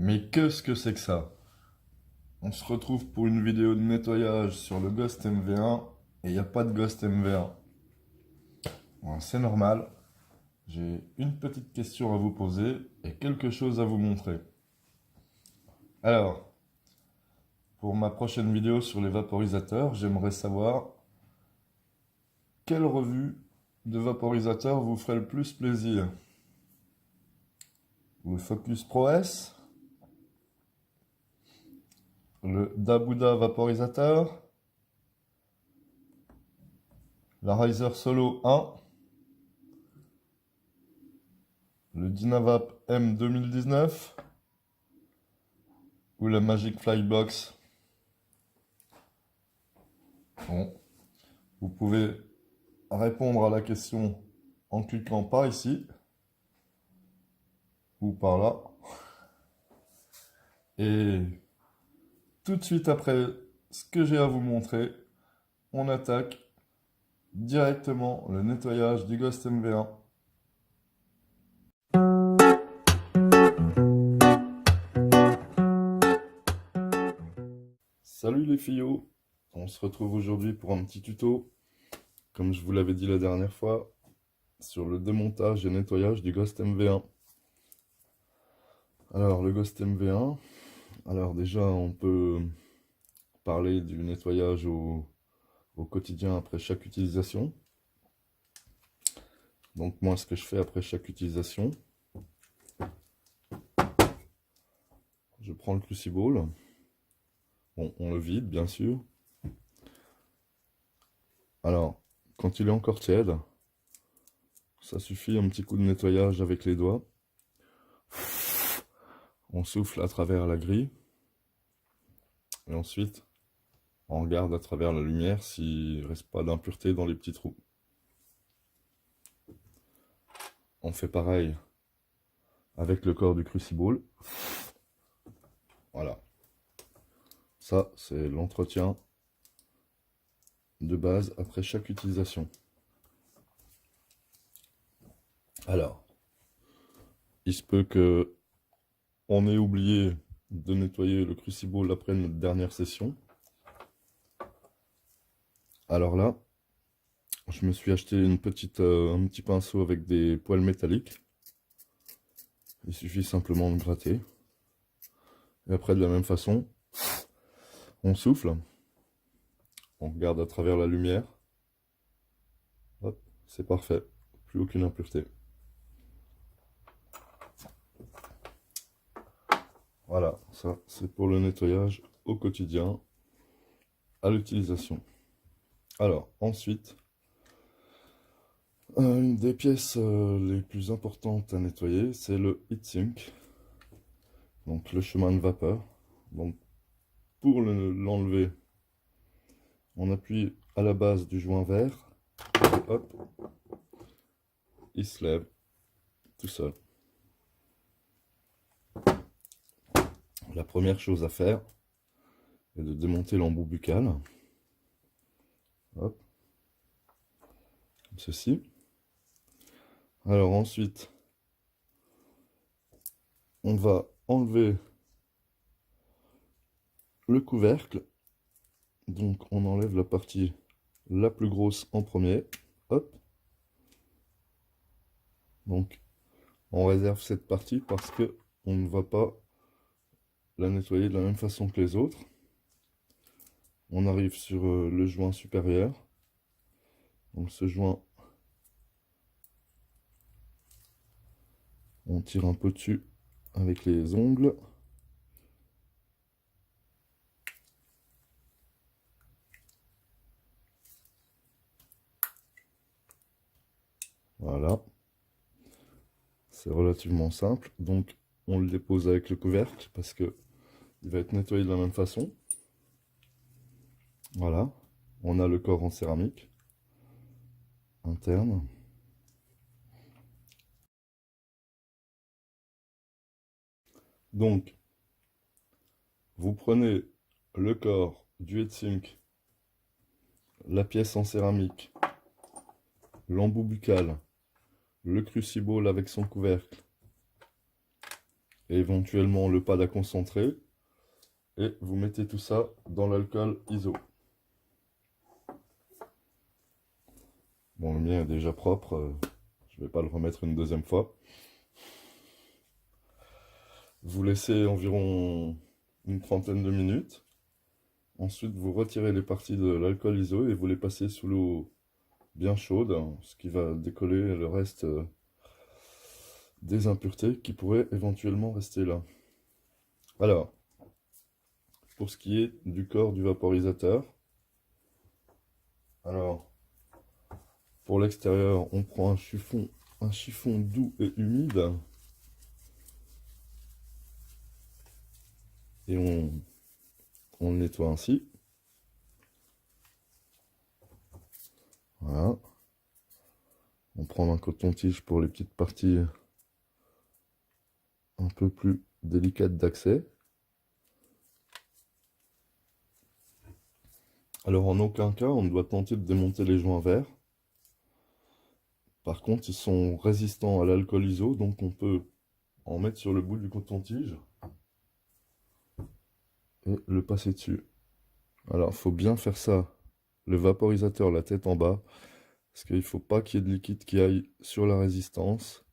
Mais qu'est-ce que c'est que ça? On se retrouve pour une vidéo de nettoyage sur le Ghost MV1 et il n'y a pas de Ghost MV1. Bon, c'est normal, j'ai une petite question à vous poser et quelque chose à vous montrer. Alors, pour ma prochaine vidéo sur les vaporisateurs, j'aimerais savoir quelle revue de vaporisateur vous ferait le plus plaisir. Le Focus Pro S, le Dabuda vaporisateur, la Riser Solo 1, le Dynavap M 2019 ou la Magic Flybox. Bon, vous pouvez répondre à la question en cliquant par ici ou par là. Et tout de suite après ce que j'ai à vous montrer, on attaque directement le nettoyage du Ghost MV1. Salut les fillots, on se retrouve aujourd'hui pour un petit tuto, comme je vous l'avais dit la dernière fois, sur le démontage et nettoyage du Ghost MV1. Alors le Ghost MV1, alors déjà on peut parler du nettoyage au quotidien après chaque utilisation. Donc moi ce que je fais après chaque utilisation, je prends le crucible, bon, on le vide bien sûr. Alors quand il est encore tiède, ça suffit un petit coup de nettoyage avec les doigts. On souffle à travers la grille et ensuite on regarde à travers la lumière s'il ne reste pas d'impureté dans les petits trous. On fait pareil avec le corps du crucible. Voilà. Ça, c'est l'entretien de base après chaque utilisation. Alors, il se peut que on ait oublié de nettoyer le crucible après notre dernière session. Alors là, je me suis acheté un petit pinceau avec des poils métalliques. Il suffit simplement de gratter. Et après, de la même façon, on souffle. On regarde à travers la lumière. Hop, c'est parfait. Plus aucune impureté. Voilà, ça c'est pour le nettoyage au quotidien, à l'utilisation. Alors, ensuite, une des pièces les plus importantes à nettoyer, c'est le heatsink. Donc le chemin de vapeur. Donc pour l'enlever, on appuie à la base du joint vert, et hop, il se lève tout seul. La première chose à faire est de démonter l'embout buccal. Hop, comme ceci. Alors ensuite, on va enlever le couvercle. Donc on enlève la partie la plus grosse en premier. Hop. Donc on réserve cette partie parce que on ne va pas la nettoyer de la même façon que les autres. On arrive sur le joint supérieur. Donc ce joint, on tire un peu dessus avec les ongles. Voilà. C'est relativement simple. Donc on le dépose avec le couvercle parce que il va être nettoyé de la même façon. Voilà. On a le corps en céramique interne. Donc, vous prenez le corps du heatsink, la pièce en céramique, l'embout buccal, le crucible avec son couvercle et éventuellement le pad à concentrer. Et vous mettez tout ça dans l'alcool ISO. Bon, le mien est déjà propre, je ne vais pas le remettre une deuxième fois. Vous laissez environ une trentaine de minutes. Ensuite, vous retirez les parties de l'alcool ISO et vous les passez sous l'eau bien chaude, ce qui va décoller le reste des impuretés qui pourraient éventuellement rester là. Alors, pour ce qui est du corps du vaporisateur, alors, pour l'extérieur, on prend un chiffon doux et humide et on le nettoie ainsi. Voilà. On prend un coton-tige pour les petites parties un peu plus délicates d'accès. Alors en aucun cas, on ne doit tenter de démonter les joints verts. Par contre, ils sont résistants à l'alcool ISO, donc on peut en mettre sur le bout du coton-tige et le passer dessus. Alors, il faut bien faire ça, le vaporisateur la tête en bas, parce qu'il ne faut pas qu'il y ait de liquide qui aille sur la résistance,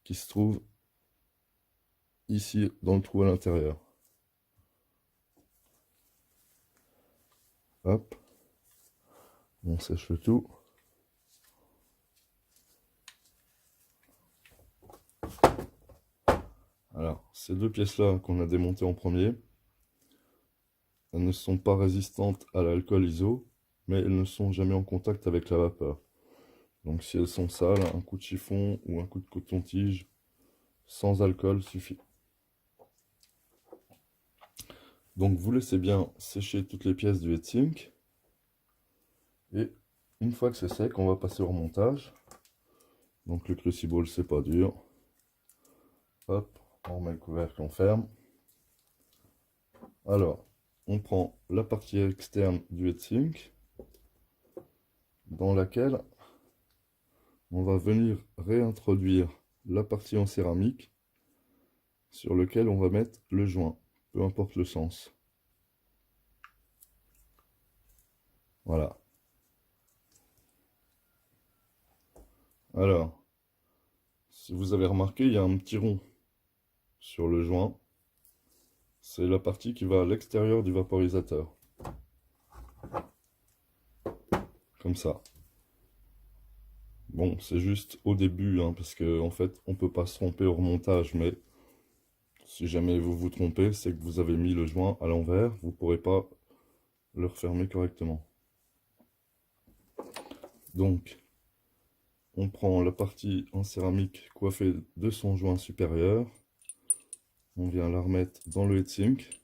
qui se trouve ici dans le trou à l'intérieur. Hop, on sèche le tout. Alors, ces deux pièces-là qu'on a démontées en premier, elles ne sont pas résistantes à l'alcool ISO, mais elles ne sont jamais en contact avec la vapeur. Donc si elles sont sales, un coup de chiffon ou un coup de coton-tige sans alcool suffit. Donc vous laissez bien sécher toutes les pièces du heatsink. Et une fois que c'est sec, on va passer au remontage. Donc le crucible, c'est pas dur. Hop, on remet le couvercle, on ferme. Alors, on prend la partie externe du heatsink, dans laquelle on va venir réintroduire la partie en céramique, sur lequel on va mettre le joint, peu importe le sens. Voilà. Alors, si vous avez remarqué, il y a un petit rond sur le joint. C'est la partie qui va à l'extérieur du vaporisateur. Comme ça. Bon, c'est juste au début, hein, parce que en fait, on peut pas se tromper au remontage, mais si jamais vous vous trompez, c'est que vous avez mis le joint à l'envers, vous ne pourrez pas le refermer correctement. Donc, on prend la partie en céramique coiffée de son joint supérieur. On vient la remettre dans le heatsink.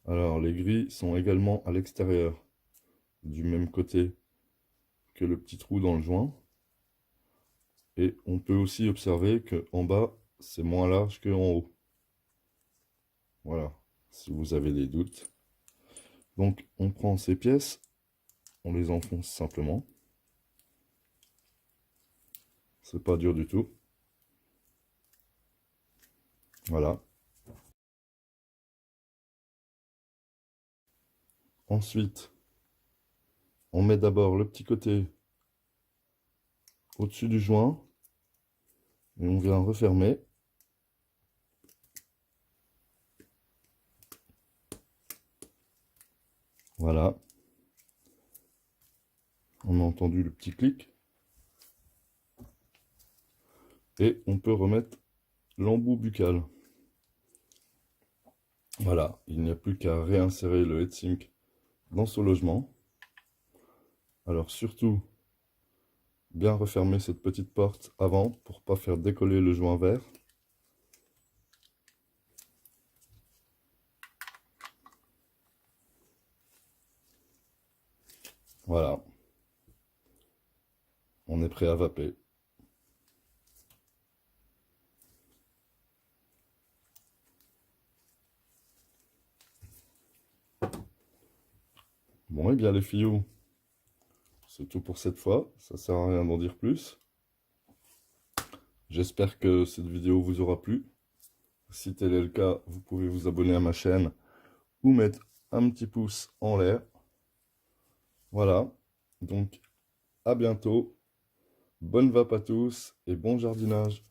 Alors, les grilles sont également à l'extérieur, du même côté que le petit trou dans le joint. Et on peut aussi observer qu'en bas, c'est moins large qu'en haut. Voilà, si vous avez des doutes. Donc, on prend ces pièces, on les enfonce simplement. C'est pas dur du tout. Voilà. Ensuite, on met d'abord le petit côté au-dessus du joint et on vient refermer. Voilà. On a entendu le petit clic. Et on peut remettre l'embout buccal. Voilà, il n'y a plus qu'à réinsérer le heatsink dans ce logement. Alors surtout, bien refermer cette petite porte avant pour pas faire décoller le joint vert. Voilà. On est prêt à vaper. Bon, et bien les filles, c'est tout pour cette fois. Ça sert à rien d'en dire plus. J'espère que cette vidéo vous aura plu. Si tel est le cas, vous pouvez vous abonner à ma chaîne ou mettre un petit pouce en l'air. Voilà, donc à bientôt, bonne vape à tous et bon jardinage.